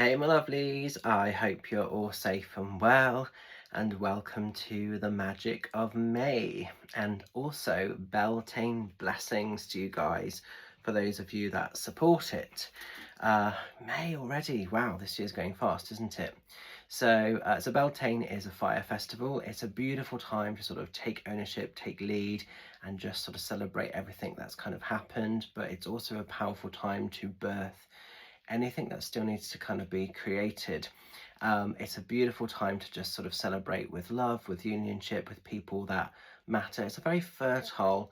Hey my lovelies, I hope you're all safe and well, and welcome to the magic of May, and also Beltane blessings to you guys for those of you that support it. May already, wow, this year's going fast, isn't it? So Beltane is a fire festival. It's a beautiful time to sort of take ownership, take lead, and just sort of celebrate everything that's kind of happened, but it's also a powerful time to birth anything that still needs to kind of be created. It's a beautiful time to just sort of celebrate with love, with unionship, with people that matter. It's a very fertile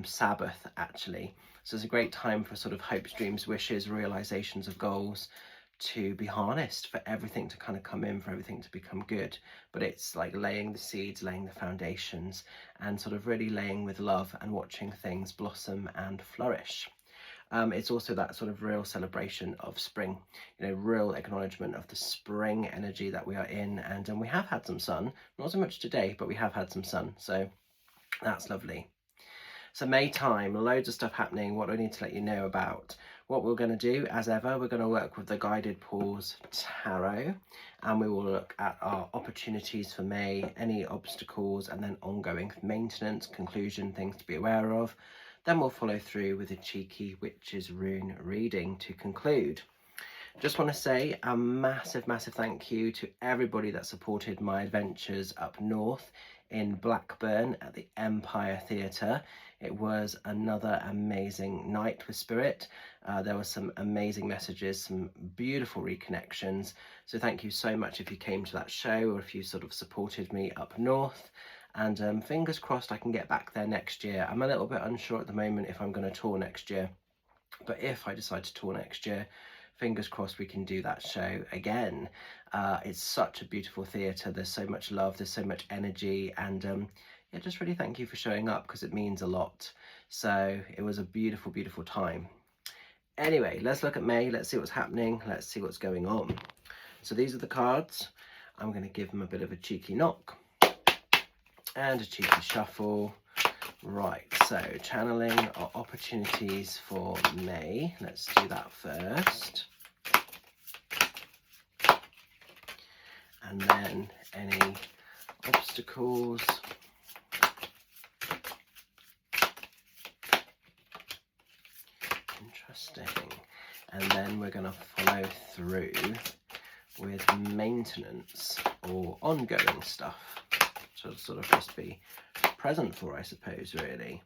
Sabbath, actually. So it's a great time for sort of hopes, dreams, wishes, realizations of goals to be harnessed, for everything to kind of come in, for everything to become good. But it's like laying the seeds, laying the foundations, and sort of really laying with love and watching things blossom and flourish. It's also that sort of real celebration of spring, real acknowledgement of the spring energy that we are in. And we have had some sun, not so much today, but we have had some sun. So that's lovely. So May time, loads of stuff happening. What do I need to let you know about? What we're going to do, as ever, we're going to work with the Guided Pause Tarot, and we will look at our opportunities for May, any obstacles, and then ongoing maintenance, conclusion, things to be aware of. Then we'll follow through with a cheeky witch's rune reading to conclude. Just want to say a massive thank you to everybody that supported my adventures up north in Blackburn at the Empire Theatre. It was another amazing night with Spirit. There were some amazing messages, some beautiful reconnections. So thank you so much if you came to that show or if you sort of supported me up north. And fingers crossed I can get back there next year. I'm a little bit unsure at the moment if I'm going to tour next year. But if I decide to tour next year, fingers crossed we can do that show again. It's such a beautiful theatre. There's so much love, there's so much energy, and yeah, just really thank you for showing up because it means a lot. So it was a beautiful time. Anyway, let's look at May. Let's see what's happening. Let's see what's going on. So these are the cards. I'm going to give them a bit of a cheeky knock and a cheeky shuffle. Right, so channeling our opportunities for May. Let's do that first. And then any obstacles. Interesting. And then we're going to follow through with maintenance or ongoing stuff. So sort of just be present for, I suppose, really.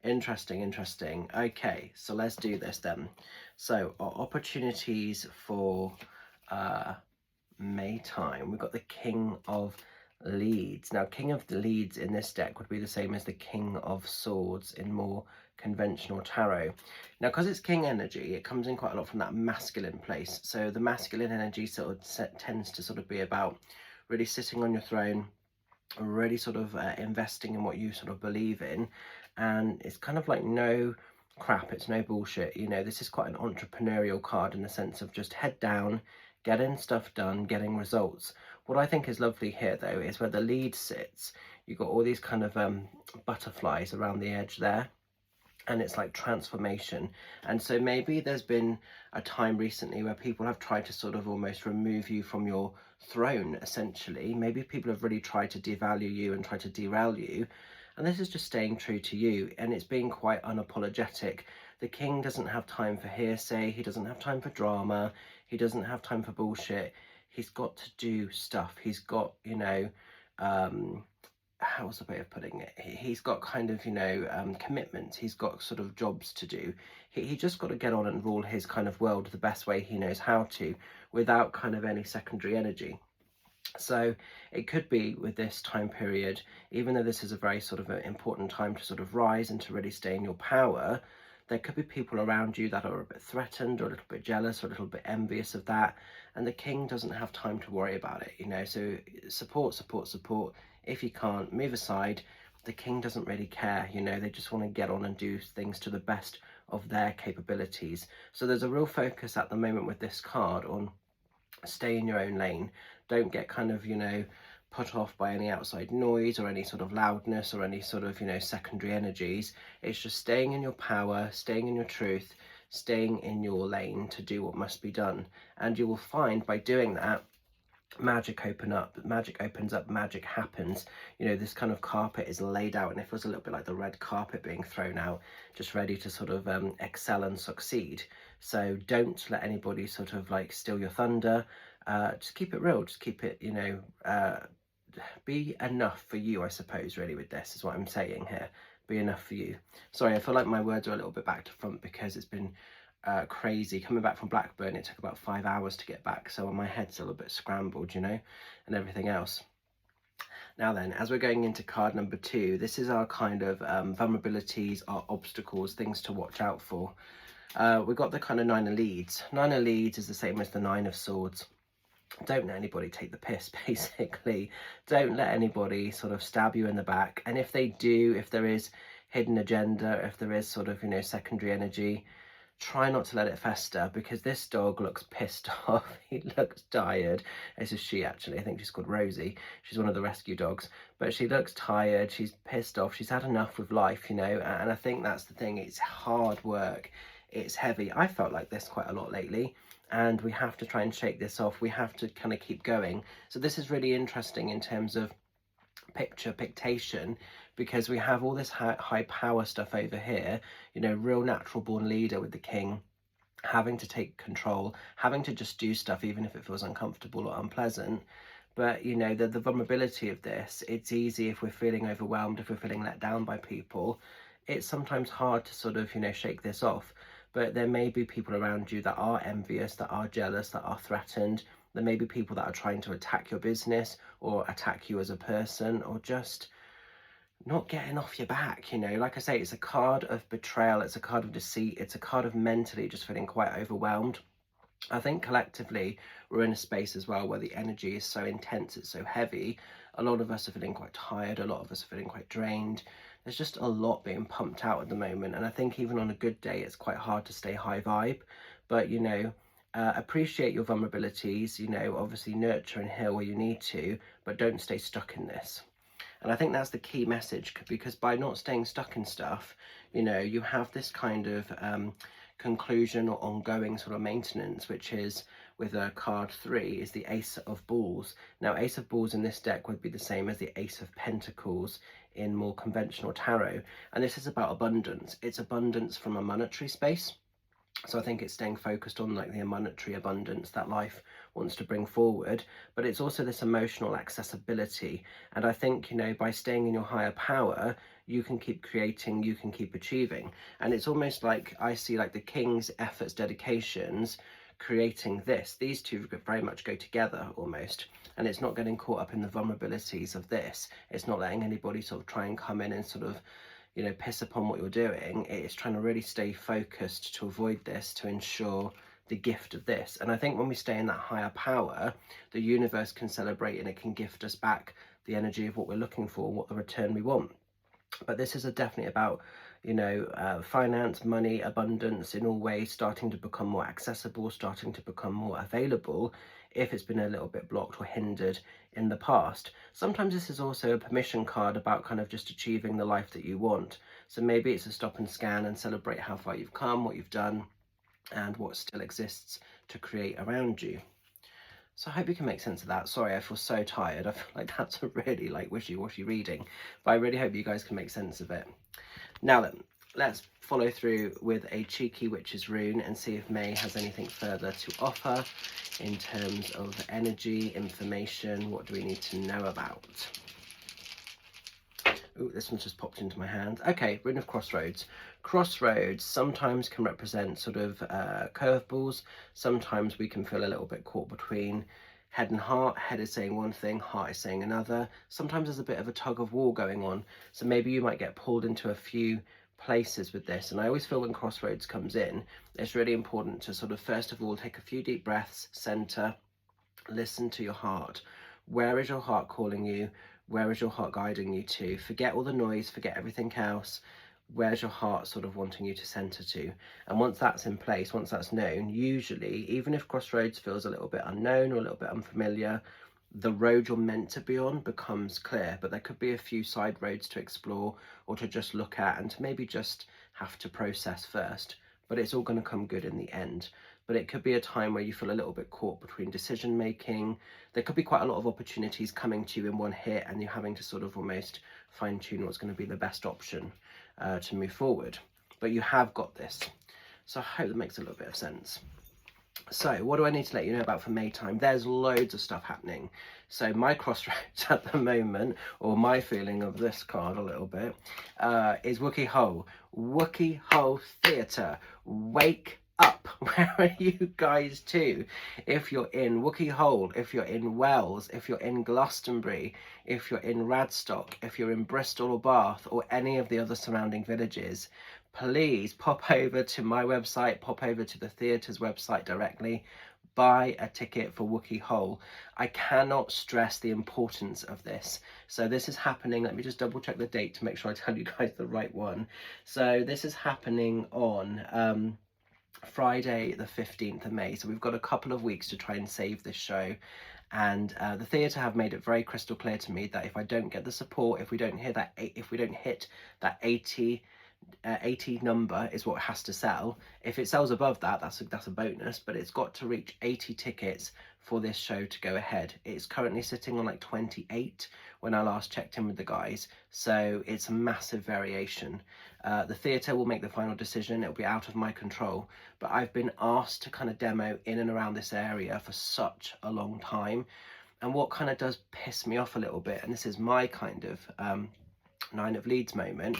Interesting. Okay, so let's do this then. So our opportunities for May time, we've got the King of Leads. Now, King of the Leads in this deck would be the same as the King of Swords in more conventional tarot. Now, because it's King energy, it comes in quite a lot from that masculine place. So the masculine energy sort of tends to sort of be about really sitting on your throne, really sort of investing in what you sort of believe in. And it's kind of like no crap, it's no bullshit. This is quite an entrepreneurial card in the sense of just head down, getting stuff done, getting results. What I think is lovely here though is where the lead sits, you've got all these kind of butterflies around the edge there, and it's like transformation. And so maybe there's been a time recently where people have tried to sort of almost remove you from your throne, essentially. Maybe people have really tried to devalue you and try to derail you, and this is just staying true to you, and it's being quite unapologetic. The king doesn't have time for hearsay, he doesn't have time for drama, he doesn't have time for bullshit. He's got to do stuff. He's got, how's the way of putting it? He's got kind of, commitments. He's got sort of jobs to do. He just got to get on and rule his kind of world the best way he knows how to, without kind of any secondary energy. So it could be with this time period, even though this is a very sort of important time to sort of rise and to really stay in your power, there could be people around you that are a bit threatened or a little bit jealous or a little bit envious of that. And the king doesn't have time to worry about it, so support. If you can't, move aside. The king doesn't really care, they just want to get on and do things to the best of their capabilities. So there's a real focus at the moment with this card on stay in your own lane. Don't get kind of, put off by any outside noise or any sort of loudness or any sort of, secondary energies. It's just staying in your power, staying in your truth, staying in your lane to do what must be done. And you will find by doing that, magic opens up, magic happens. You know, this kind of carpet is laid out, and it feels a little bit like the red carpet being thrown out, just ready to sort of excel and succeed. So don't let anybody sort of like steal your thunder. Just keep it real, just keep it, you know, be enough for you, I suppose, really, with this is what I'm saying here. Be enough for you. Sorry, I feel like my words are a little bit back to front because it's been crazy. Coming back from Blackburn, it took about 5 hours to get back, so my head's still a bit scrambled, you know, and everything else. Now then, as we're going into card number 2, this is our kind of vulnerabilities, our obstacles, things to watch out for. We've got the kind of 9 of Leads. 9 of Leads is the same as the 9 of Swords. Don't let anybody take the piss, basically. Don't let anybody sort of stab you in the back. And if they do, if there is hidden agenda, if there is sort of, you know, secondary energy, try not to let it fester, because this dog looks pissed off. He looks tired. This is she, actually. I think she's called Rosie. She's one of the rescue dogs, but she looks tired. She's pissed off. She's had enough with life, you know, and I think that's the thing. It's hard work. It's heavy. I felt like this quite a lot lately, and we have to try and shake this off. We have to kind of keep going. So this is really interesting in terms of pictation, because we have all this high power stuff over here, you know, real natural born leader with the king, having to take control, having to just do stuff even if it feels uncomfortable or unpleasant. But you know, the vulnerability of this, it's easy if we're feeling overwhelmed, if we're feeling let down by people, it's sometimes hard to sort of, you know, shake this off. But there may be people around you that are envious, that are jealous, that are threatened. There may be people that are trying to attack your business or attack you as a person, or just not getting off your back, you know. Like I say, it's a card of betrayal, it's a card of deceit, it's a card of mentally just feeling quite overwhelmed. I think collectively we're in a space as well where the energy is so intense, it's so heavy. A lot of us are feeling quite tired, a lot of us are feeling quite drained. There's just a lot being pumped out at the moment, and I think even on a good day it's quite hard to stay high vibe. But you know, appreciate your vulnerabilities, you know, obviously nurture and heal where you need to, but don't stay stuck in this. And I think that's the key message, because by not staying stuck in stuff, you know, you have this kind of conclusion or ongoing sort of maintenance, which is with card 3 is the Ace of Balls. Now, Ace of Balls in this deck would be the same as the Ace of Pentacles in more conventional tarot. And this is about abundance. It's abundance from a monetary space. So I think it's staying focused on like the monetary abundance that life wants to bring forward, but it's also this emotional accessibility. And I think, you know, by staying in your higher power, you can keep creating, you can keep achieving. And it's almost like I see like the king's efforts, dedications, creating this. These two very much go together almost. And it's not getting caught up in the vulnerabilities of this. It's not letting anybody sort of try and come in and sort of, you know, piss upon what you're doing. It's trying to really stay focused to avoid this, to ensure the gift of this. And I think when we stay in that higher power, the universe can celebrate and it can gift us back the energy of what we're looking for, what the return we want. But this is definitely about, you know, finance, money, abundance in all ways starting to become more accessible, starting to become more available if it's been a little bit blocked or hindered in the past. Sometimes this is also a permission card about kind of just achieving the life that you want. So maybe it's a stop and scan and celebrate how far you've come, what you've done, and what still exists to create around you. So I hope you can make sense of that. Sorry, I feel so tired. I feel like that's a really like wishy-washy reading, but I really hope you guys can make sense of it. Now then, let's follow through with a cheeky witch's rune and see if May has anything further to offer in terms of energy, information. What do we need to know about? Ooh, this one's just popped into my hand. Okay, Rune of Crossroads. Crossroads sometimes can represent sort of curveballs. Sometimes we can feel a little bit caught between head and heart. Head is saying one thing, heart is saying another. Sometimes there's a bit of a tug of war going on. So maybe you might get pulled into a few places with this. And I always feel when Crossroads comes in, it's really important to sort of, first of all, take a few deep breaths, center, listen to your heart. Where is your heart calling you? Where is your heart guiding you to? Forget all the noise, forget everything else. Where's your heart sort of wanting you to center to? And once that's in place, once that's known, usually, even if Crossroads feels a little bit unknown or a little bit unfamiliar, the road you're meant to be on becomes clear. But there could be a few side roads to explore or to just look at and to maybe just have to process first. but it's all going to come good in the end. But it could be a time where you feel a little bit caught between decision making. There could be quite a lot of opportunities coming to you in one hit, and you're having to sort of almost fine tune what's going to be the best option to move forward. But you have got this. So I hope that makes a little bit of sense. So what do I need to let you know about for May time? There's loads of stuff happening. So my crossroads at the moment, or my feeling of this card a little bit, is Wookie Hole. Wookie Hole Theatre. Wake up. Where are you guys to? If you're in Wookie Hole, if you're in Wells, if you're in Glastonbury, if you're in Radstock, if you're in Bristol or Bath, or any of the other surrounding villages, please pop over to my website, pop over to the theatre's website directly, buy a ticket for Wookie Hole. I cannot stress the importance of this. So this is happening, let me just double check the date to make sure I tell you guys the right one. So this is happening on Friday the 15th of May. So we've got a couple of weeks to try and save this show. And the theatre have made it very crystal clear to me that if I don't get the support, if we don't hit that 80 number is what has to sell. If it sells above that, that's a bonus, but it's got to reach 80 tickets for this show to go ahead. It's currently sitting on like 28 when I last checked in with the guys, so it's a massive variation. The theatre will make the final decision. It'll be out of my control, but I've been asked to kind of demo in and around this area for such a long time, and what kind of does piss me off a little bit, and this is my kind of Nine of Leads moment,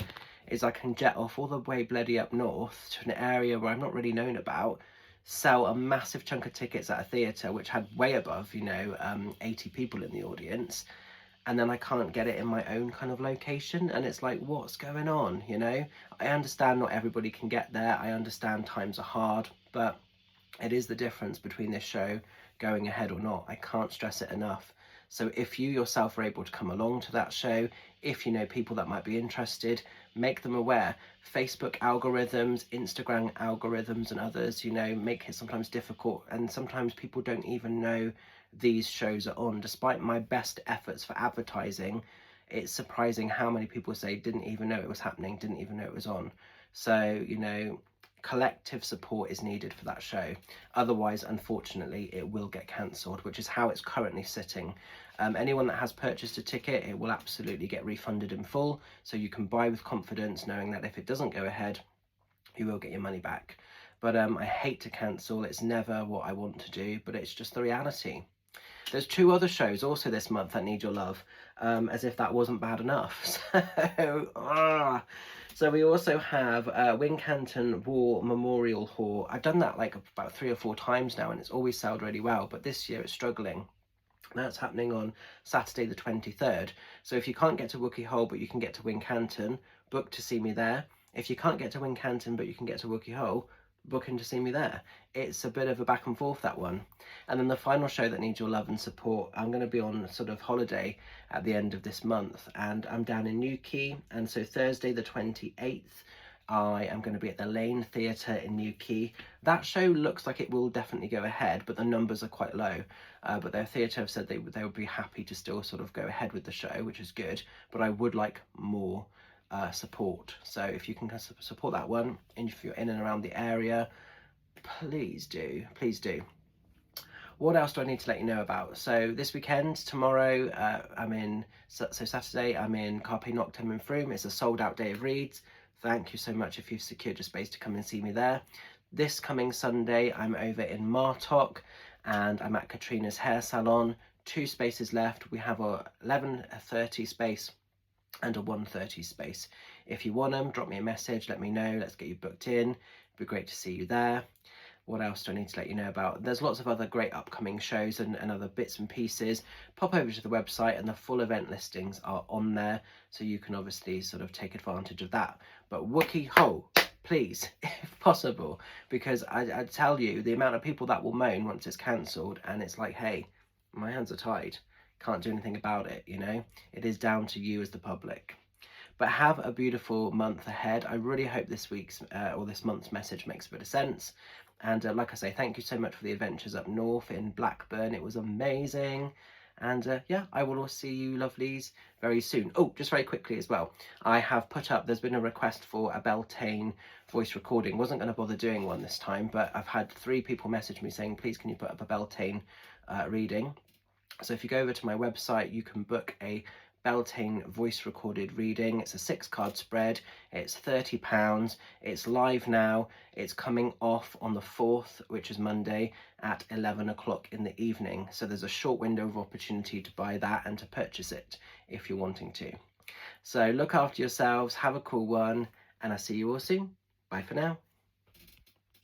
is I can jet off all the way bloody up north to an area where I'm not really known about, sell a massive chunk of tickets at a theatre which had way above, 80 people in the audience, and then I can't get it in my own kind of location, and it's like, what's going on, I understand not everybody can get there, I understand times are hard, but it is the difference between this show going ahead or not. I can't stress it enough. So if you yourself are able to come along to that show, if you know people that might be interested, make them aware. Facebook algorithms, Instagram algorithms and others, make it sometimes difficult, and sometimes people don't even know these shows are on. Despite my best efforts for advertising, it's surprising how many people say didn't even know it was happening, didn't even know it was on. So, collective support is needed for that show. Otherwise, unfortunately, it will get cancelled, which is how it's currently sitting. Anyone that has purchased a ticket, it will absolutely get refunded in full, so you can buy with confidence knowing that if it doesn't go ahead, you will get your money back. But I hate to cancel. It's never what I want to do, but it's just the reality. There's 2 other shows also this month that need your love, as if that wasn't bad enough. So we also have Wincanton War Memorial Hall. I've done that like about 3 or 4 times now, and it's always sold really well, but this year it's struggling. That's happening on Saturday the 23rd. So if you can't get to Wookie Hole but you can get to Wincanton, book to see me there. If you can't get to Wincanton but you can get to Wookie Hole, book in to see me there. It's a bit of a back and forth, that one. And then the final show that needs your love and support, I'm going to be on sort of holiday at the end of this month, and I'm down in Newquay, and so Thursday the 28th I am going to be at the Lane Theatre in Newquay. That show looks like it will definitely go ahead, but the numbers are quite low. But their theatre have said they would be happy to still sort of go ahead with the show, which is good, but I would like more support. So if you can support that one, and if you're in and around the area, please do. What else do I need to let you know about? So this weekend, tomorrow, Saturday, I'm in Carpe Noctem in Frome. It's a sold out day of reads. Thank you so much if you've secured a space to come and see me there. This coming Sunday, I'm over in Martock, and I'm at Katrina's hair salon. 2 spaces left. We have a 11:30 space and a 1:30 space. If you want them, drop me a message, let me know, let's get you booked in. It'd be great to see you there. What else do I need to let you know about? There's lots of other great upcoming shows and other bits and pieces. Pop over to the website and the full event listings are on there, so you can obviously sort of take advantage of that. But Wookie Hole, please, if possible, because I tell you, the amount of people that will moan once it's cancelled, and it's like, hey, my hands are tied, can't do anything about it, It is down to you as the public. But have a beautiful month ahead. I really hope this week's or this month's message makes a bit of sense. And like I say, thank you so much for the adventures up north in Blackburn. It was amazing. And yeah, I will all see you lovelies very soon. Oh, just very quickly as well, I have put up, there's been a request for a Beltane voice recording. Wasn't going to bother doing one this time, but I've had 3 people message me saying, please can you put up a Beltane reading. So if you go over to my website, you can book a Beltane voice recorded reading. It's a 6-card spread. It's £30. It's live now. It's coming off on the 4th, which is Monday, at 11 o'clock in the evening. So there's a short window of opportunity to buy that and to purchase it if you're wanting to. So look after yourselves, have a cool one, and I'll see you all soon. Bye for now.